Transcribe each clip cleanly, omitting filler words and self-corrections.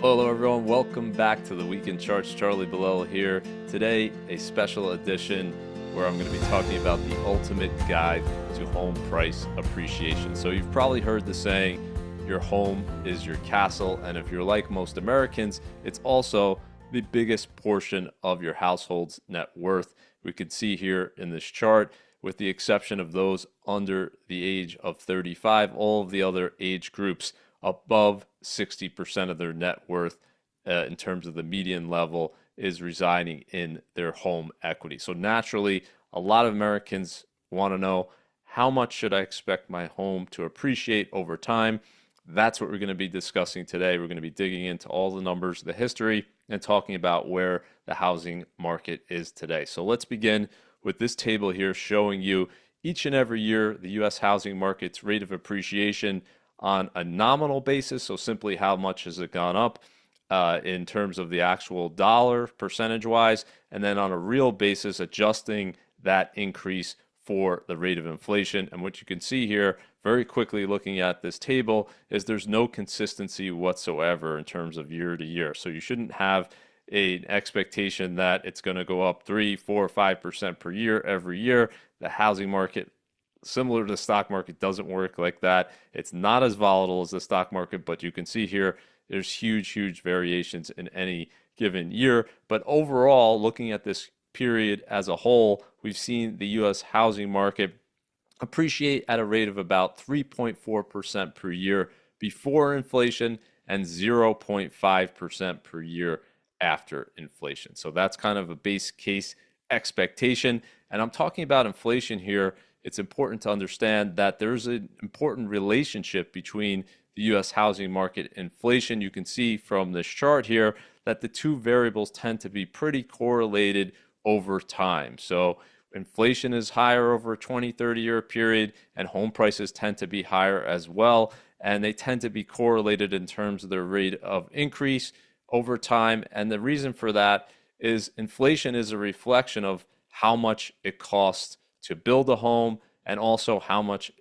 Hello, everyone. Welcome back to the Weekend Charts. Charlie Bilello here. Today, a special edition where I'm going to be talking about the ultimate guide to home price appreciation. So you've probably heard the saying, your home is your castle. And if you're like most Americans, it's also the biggest portion of your household's net worth. We can see here in this chart, with the exception of those under the age of 35, all of the other age groups above 60% of their net worth in terms of the median level is residing in their home equity. So naturally, a lot of Americans want to know, how much should I expect my home to appreciate over time? That's what we're going to be discussing today. We're going to be digging into all the numbers, the history, and talking about where the housing market is today. So let's begin with this table here showing you each and every year the U.S. housing market's rate of appreciation on a nominal basis, so simply how much has it gone up in terms of the actual dollar percentage-wise, and then on a real basis, adjusting that increase for the rate of inflation. And what you can see here, very quickly looking at this table, is there's no consistency whatsoever in terms of year to year. So you shouldn't have an expectation that it's going to go up 3, 4, 5% per year every year. The housing market, similar to the stock market, doesn't work like that. It's not as volatile as the stock market, but you can see here there's huge variations in any given year. But overall, looking at this period as a whole, we've seen the U.S. housing market appreciate at a rate of about 3.4% per year before inflation and 0.5% per year after inflation. So that's kind of a base case expectation. And I'm talking about inflation here. It's important to understand that there's an important relationship between the U.S. housing market and inflation. You can see from this chart here that the two variables tend to be pretty correlated over time. So inflation is higher over a 20, 30-year period, and home prices tend to be higher as well. And they tend to be correlated in terms of their rate of increase over time. And the reason for that is inflation is a reflection of how much it costs to build a home, and also how much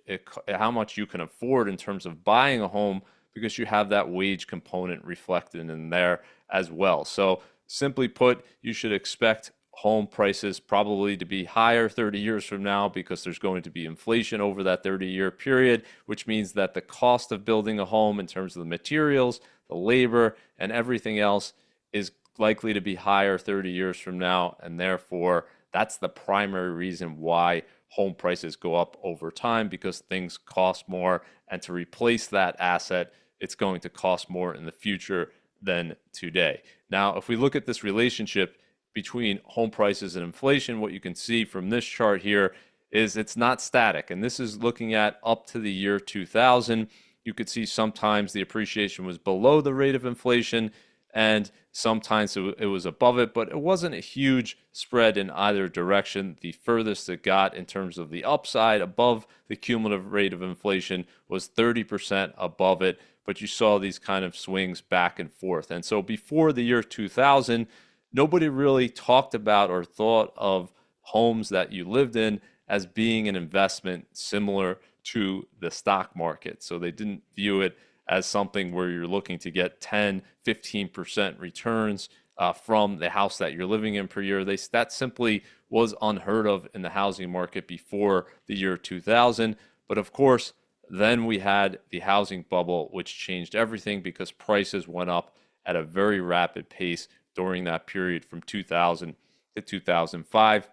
you can afford in terms of buying a home, because you have that wage component reflected in there as well. So simply put, you should expect home prices probably to be higher 30 years from now, because there's going to be inflation over that 30-year period, which means that the cost of building a home in terms of the materials, the labor, and everything else is likely to be higher 30 years from now, and therefore that's the primary reason why home prices go up over time, because things cost more, and to replace that asset, it's going to cost more in the future than today. Now, if we look at this relationship between home prices and inflation, what you can see from this chart here is it's not static. And this is looking at up to the year 2000. You could see sometimes the appreciation was below the rate of inflation, and sometimes it was above it, but it wasn't a huge spread in either direction. The furthest it got in terms of the upside above the cumulative rate of inflation was 30% above it, but you saw these kind of swings back and forth. And so before the year 2000, nobody really talked about or thought of homes that you lived in as being an investment similar to the stock market. So they didn't view it as something where you're looking to get 10, 15% returns from the house that you're living in per year. That simply was unheard of in the housing market before the year 2000. But of course, then we had the housing bubble, which changed everything, because prices went up at a very rapid pace during that period from 2000 to 2005.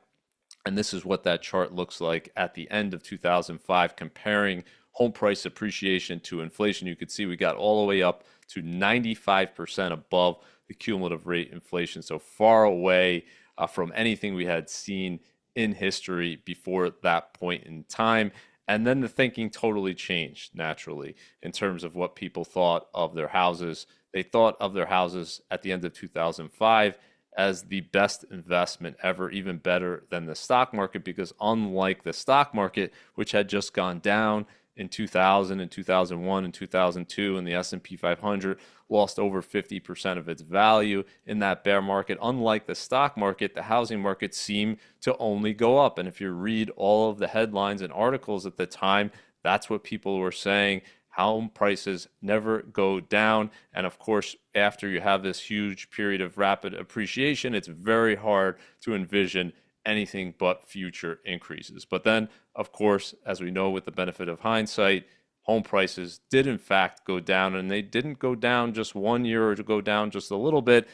And this is what that chart looks like at the end of 2005, comparing home price appreciation to inflation. You could see we got all the way up to 95% above the cumulative rate inflation. So far away from anything we had seen in history before that point in time. And then the thinking totally changed naturally in terms of what people thought of their houses. They thought of their houses at the end of 2005 as the best investment ever, even better than the stock market, because unlike the stock market, which had just gone down in 2000 and 2001 and 2002, and the S&P 500 lost over 50% of its value in that bear market. Unlike the stock market, the housing market seemed to only go up. And if you read all of the headlines and articles at the time, that's what people were saying. home prices never go down. And of course, after you have this huge period of rapid appreciation, it's very hard to envision anything but future increases. But then, of course, as we know with the benefit of hindsight, home prices did in fact go down, and they didn't go down just 1 year or to go down just a little bit.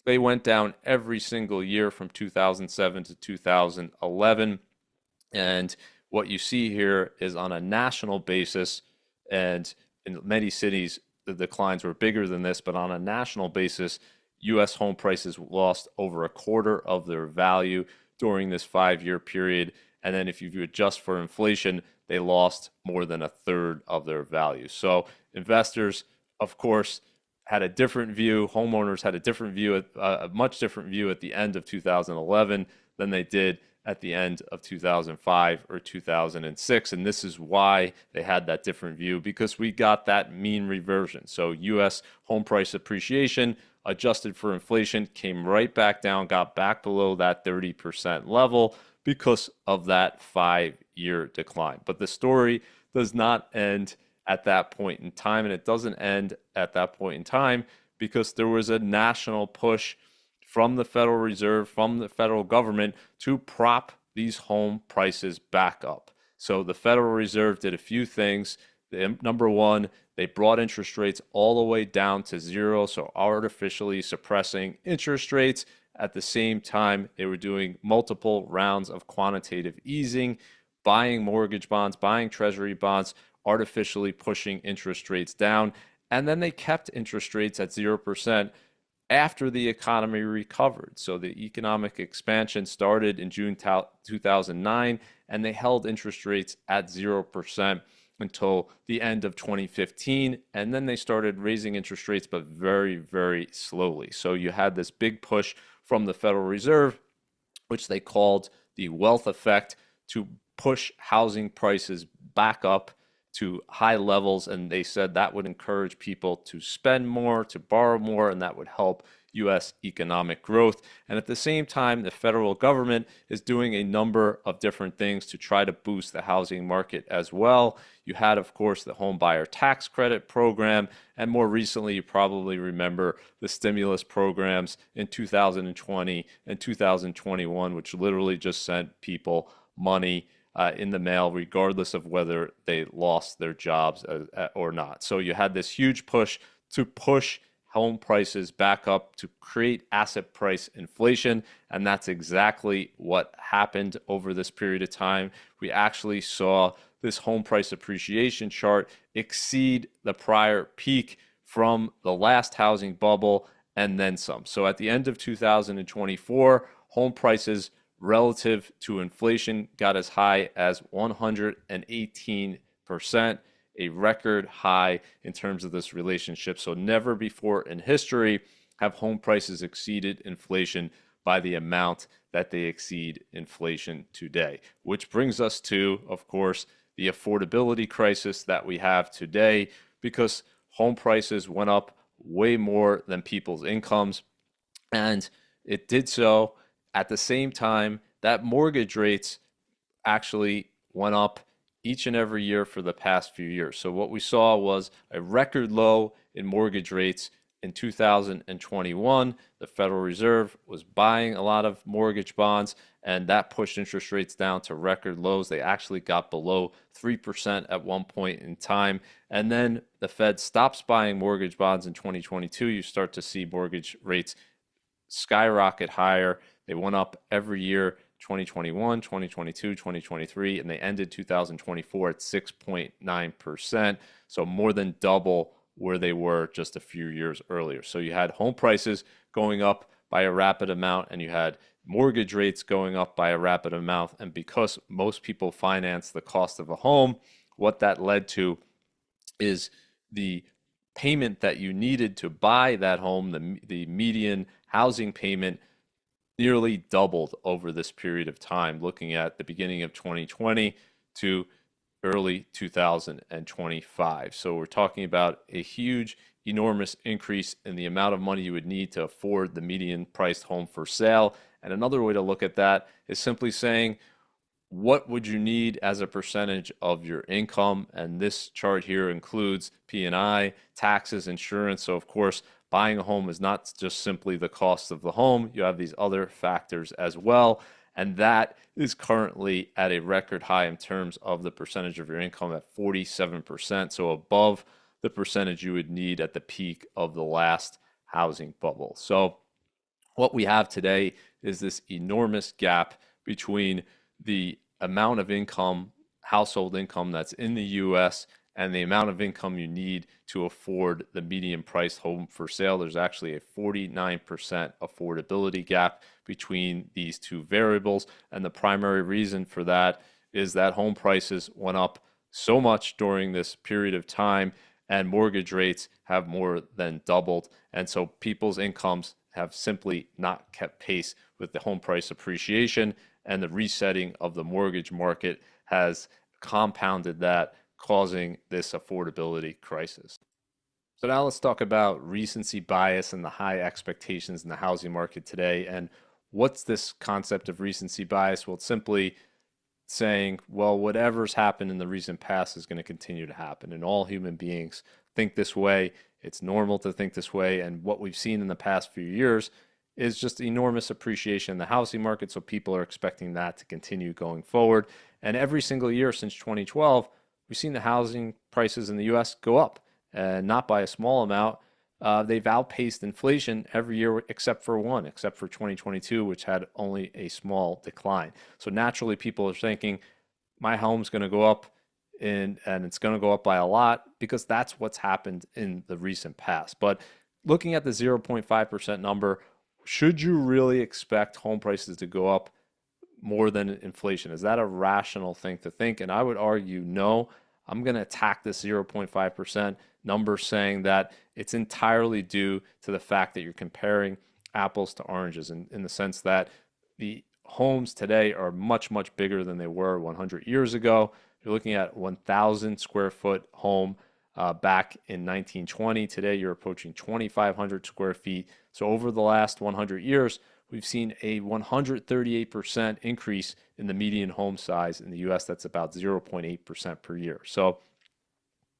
They went down every single year from 2007 to 2011. And what you see here is on a national basis, and in many cities, the declines were bigger than this, but on a national basis, U.S. home prices lost over a quarter of their value during this 5 year period. And then if you adjust for inflation, they lost more than a third of their value. So investors, of course, had a different view. Homeowners had a different view, a much different view at the end of 2011 than they did at the end of 2005 or 2006. And this is why they had that different view, because we got that mean reversion. So U.S. home price appreciation, adjusted for inflation, came right back down, got back below that 30% level because of that 5 year decline. But the story does not end at that point in time, and it doesn't end at that point in time because there was a national push from the Federal Reserve, from the federal government, to prop these home prices back up. So the Federal Reserve did a few things. Number one, they brought interest rates all the way down to zero, so artificially suppressing interest rates. At the same time, they were doing multiple rounds of quantitative easing, buying mortgage bonds, buying treasury bonds, artificially pushing interest rates down. And then they kept interest rates at 0% after the economy recovered. So the economic expansion started in June 2009, and they held interest rates at 0% until the end of 2015. And then they started raising interest rates, but very, very slowly. So you had this big push from the Federal Reserve, which they called the wealth effect, to push housing prices back up to high levels. And they said that would encourage people to spend more, to borrow more, and that would help U.S. economic growth. And at the same time, the federal government is doing a number of different things to try to boost the housing market as well. You had, of course, the home buyer tax credit program, and more recently, you probably remember the stimulus programs in 2020 and 2021, which literally just sent people money in the mail, regardless of whether they lost their jobs or not. So you had this huge push to push home prices back up to create asset price inflation. And that's exactly what happened over this period of time. We actually saw this home price appreciation chart exceed the prior peak from the last housing bubble and then some. So at the end of 2024, home prices relative to inflation got as high as 118%, a record high in terms of this relationship. So never before in history have home prices exceeded inflation by the amount that they exceed inflation today, which brings us to, of course, the affordability crisis that we have today, because home prices went up way more than people's incomes. And it did so at the same time that mortgage rates actually went up each and every year for the past few years. So what we saw was a record low in mortgage rates in 2021. The Federal Reserve was buying a lot of mortgage bonds, and that pushed interest rates down to record lows. They actually got below 3% at one point in time. And then the Fed stops buying mortgage bonds in 2022. You start to see mortgage rates skyrocket higher. They went up every year, 2021, 2022, 2023, and they ended 2024 at 6.9%. So more than double where they were just a few years earlier. So you had home prices going up by a rapid amount, and you had mortgage rates going up by a rapid amount. And because most people finance the cost of a home, what that led to is the payment that you needed to buy that home, the median housing payment, nearly doubled over this period of time, looking at the beginning of 2020 to early 2025. So we're talking about a huge, enormous increase in the amount of money you would need to afford the median priced home for sale. And another way to look at that is simply saying, what would you need as a percentage of your income? And this chart here includes P&I, taxes, insurance. So of course, buying a home is not just simply the cost of the home. You have these other factors as well. And that is currently at a record high in terms of the percentage of your income at 47%. So above the percentage you would need at the peak of the last housing bubble. So what we have today is this enormous gap between the amount of income, household income that's in the US, and the amount of income you need to afford the median priced home for sale. There's actually a 49% affordability gap between these two variables. And the primary reason for that is that home prices went up so much during this period of time, and mortgage rates have more than doubled. And so people's incomes have simply not kept pace with the home price appreciation, and the resetting of the mortgage market has compounded that, causing this affordability crisis. So now let's talk about recency bias and the high expectations in the housing market today. And what's this concept of recency bias? Well, it's simply saying, well, whatever's happened in the recent past is going to continue to happen. And all human beings think this way. It's normal to think this way. And what we've seen in the past few years is just enormous appreciation in the housing market. So people are expecting that to continue going forward. And every single year since 2012, we've seen the housing prices in the US go up, and not by a small amount. They've outpaced inflation every year except for 2022, which had only a small decline. So naturally, people are thinking, my home's going to go up and it's going to go up by a lot, because that's what's happened in the recent past. But looking at the 0.5% number, should you really expect home prices to go up more than inflation? Is that a rational thing to think? And I would argue no. I'm going to attack this 0.5% number, saying that it's entirely due to the fact that you're comparing apples to oranges, in the sense that the homes today are much, much bigger than they were 100 years ago. You're looking at 1,000 square foot home back in 1920. Today, you're approaching 2,500 square feet. So over the last 100 years, we've seen a 138% increase in the median home size in the US. That's about 0.8% per year. So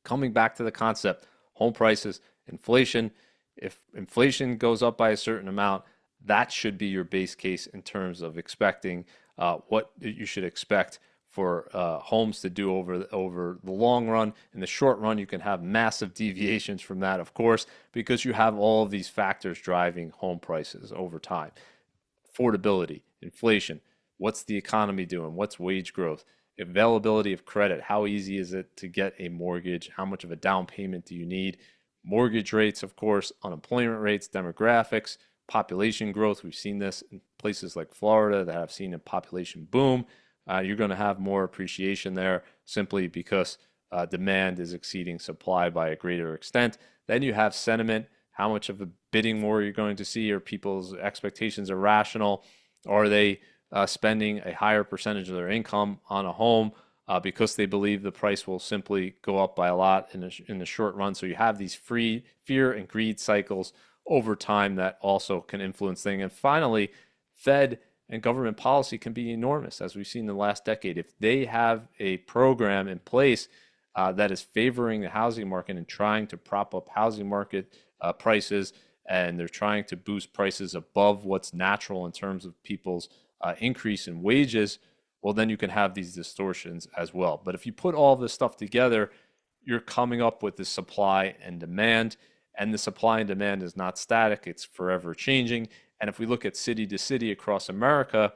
coming back to the concept, home prices, inflation, if inflation goes up by a certain amount, that should be your base case in terms of expecting what you should expect for homes to do over the long run. In the short run, you can have massive deviations from that, of course, because you have all of these factors driving home prices over time. Affordability, inflation, what's the economy doing? What's wage growth? Availability of credit, how easy is it to get a mortgage? How much of a down payment do you need? Mortgage rates, of course, unemployment rates, demographics, population growth. We've seen this in places like Florida that have seen a population boom. You're going to have more appreciation there simply because demand is exceeding supply by a greater extent. Then you have sentiment. How much of a bidding war you're going to see? Are people's expectations irrational? Are they spending a higher percentage of their income on a home because they believe the price will simply go up by a lot in the short run? So you have these fear and greed cycles over time that also can influence things. And finally, Fed and government policy can be enormous, as we've seen in the last decade. If they have a program in place that is favoring the housing market and trying to prop up housing market prices, and they're trying to boost prices above what's natural in terms of people's increase in wages, well, then you can have these distortions as well. But if you put all this stuff together, you're coming up with the supply and demand, and the supply and demand is not static, it's forever changing. And if we look at city to city across America,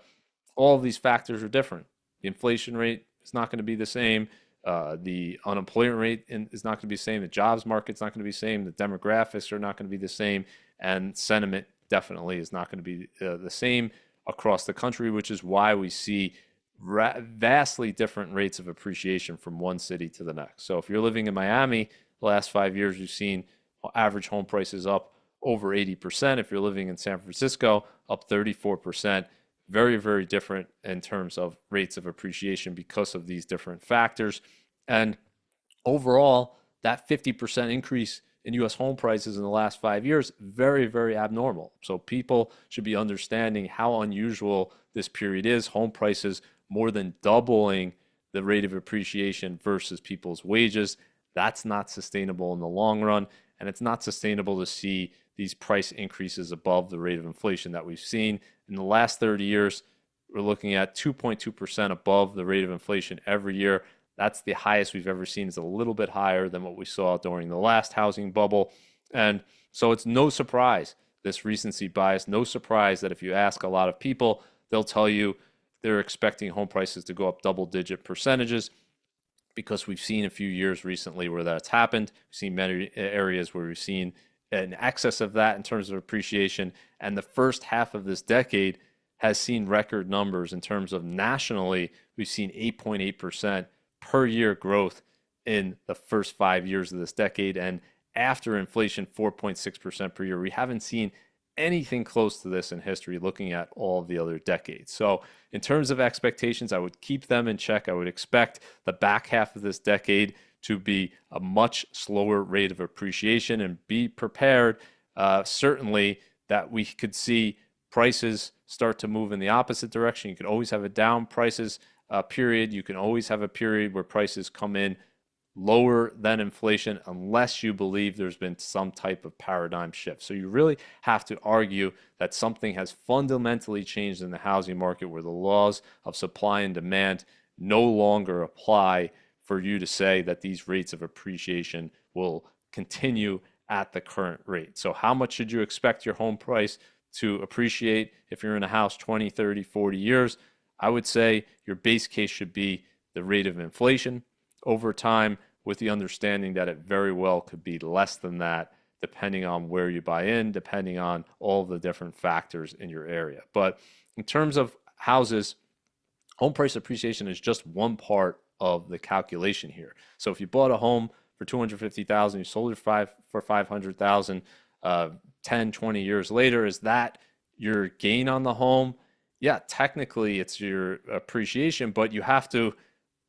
all of these factors are different. The inflation rate is not going to be the same. The unemployment rate is not going to be the same. The jobs market is not going to be the same. The demographics are not going to be the same. And sentiment definitely is not going to be the same across the country, which is why we see vastly different rates of appreciation from one city to the next. So if you're living in Miami, the last 5 years, you've seen average home prices up over 80%. If you're living in San Francisco, up 34%. Very, very different in terms of rates of appreciation because of these different factors. And overall, that 50% increase in US home prices in the last 5 years, very, very abnormal. So people should be understanding how unusual this period is. Home prices more than doubling the rate of appreciation versus people's wages. That's not sustainable in the long run, and it's not sustainable to see these price increases above the rate of inflation that we've seen. In the last 30 years, we're looking at 2.2% above the rate of inflation every year. That's the highest we've ever seen. It's a little bit higher than what we saw during the last housing bubble. And so it's no surprise, this recency bias, no surprise that if you ask a lot of people, they'll tell you they're expecting home prices to go up double-digit percentages, because we've seen a few years recently where that's happened. We've seen many areas where we've seen an excess of that in terms of appreciation. And the first half of this decade has seen record numbers in terms of nationally. We've seen 8.8% per year growth in the first 5 years of this decade. And after inflation, 4.6% per year. We haven't seen anything close to this in history looking at all of the other decades. So in terms of expectations, I would keep them in check. I would expect the back half of this decade to be a much slower rate of appreciation, and be prepared certainly that we could see prices start to move in the opposite direction. You could always have a down prices period. You can always have a period where prices come in lower than inflation, unless you believe there's been some type of paradigm shift. So you really have to argue that something has fundamentally changed in the housing market, where the laws of supply and demand no longer apply for you to say that these rates of appreciation will continue at the current rate. So how much should you expect your home price to appreciate if you're in a house 20, 30, 40 years? I would say your base case should be the rate of inflation over time, with the understanding that it very well could be less than that, depending on where you buy in, depending on all the different factors in your area. But in terms of houses, home price appreciation is just one part of the calculation here. So if you bought a home for $250,000, you sold it for $500,000, 10, 20 years later, is that your gain on the home? Yeah, technically it's your appreciation, but you have to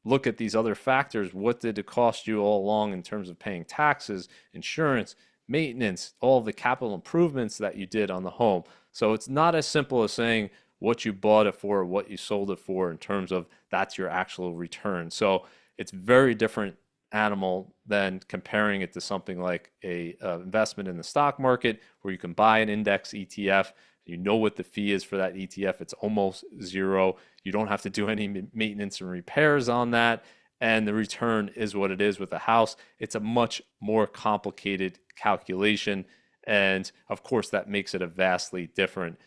look at these other factors. What did it cost you all along in terms of paying taxes, insurance, maintenance, all the capital improvements that you did on the home? So it's not as simple as saying what you bought it for or what you sold it for in terms of that's your actual return. So it's very different animal than comparing it to something like a investment in the stock market, where you can buy an index ETF. You know what the fee is for that ETF. It's almost zero. You don't have to do any maintenance and repairs on that. And the return is what it is. With a house, it's a much more complicated calculation. And of course, that makes it a vastly different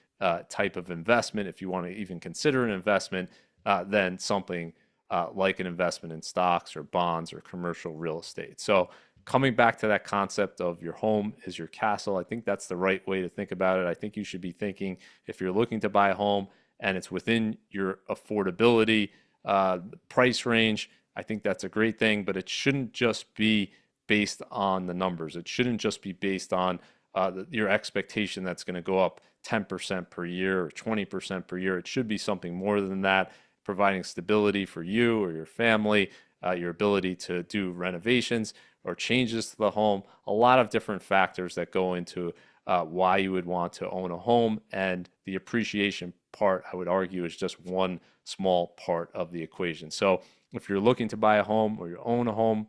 type of investment, if you want to even consider an investment, than something like an investment in stocks or bonds or commercial real estate. So coming back to that concept of your home is your castle, I think that's the right way to think about it. I think you should be thinking, if you're looking to buy a home and it's within your affordability price range, I think that's a great thing, but it shouldn't just be based on the numbers. It shouldn't just be based on your expectation that's going to go up 10% per year or 20% per year. It should be something more than that, providing stability for you or your family, your ability to do renovations or changes to the home, a lot of different factors that go into why you would want to own a home. And the appreciation part, I would argue, is just one small part of the equation. So if you're looking to buy a home or you own a home,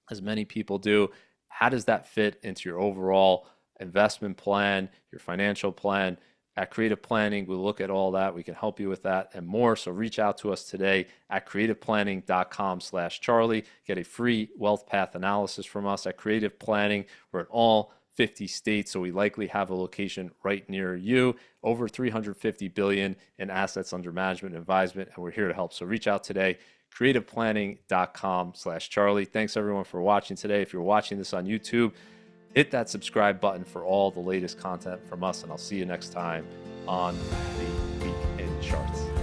as many people do, how does that fit into your overall investment plan, your financial plan? At Creative Planning, we'll look at all that. We can help you with that and more. So reach out to us today at creativeplanning.com/Charlie. Get a free wealth path analysis from us. At Creative Planning, we're in all 50 states, so we likely have a location right near you. Over $350 billion in assets under management and advisement, and we're here to help. So reach out today, creativeplanning.com/Charlie. Thanks everyone for watching today. If you're watching this on YouTube, hit that subscribe button for all the latest content from us, and I'll see you next time on the Week in Charts.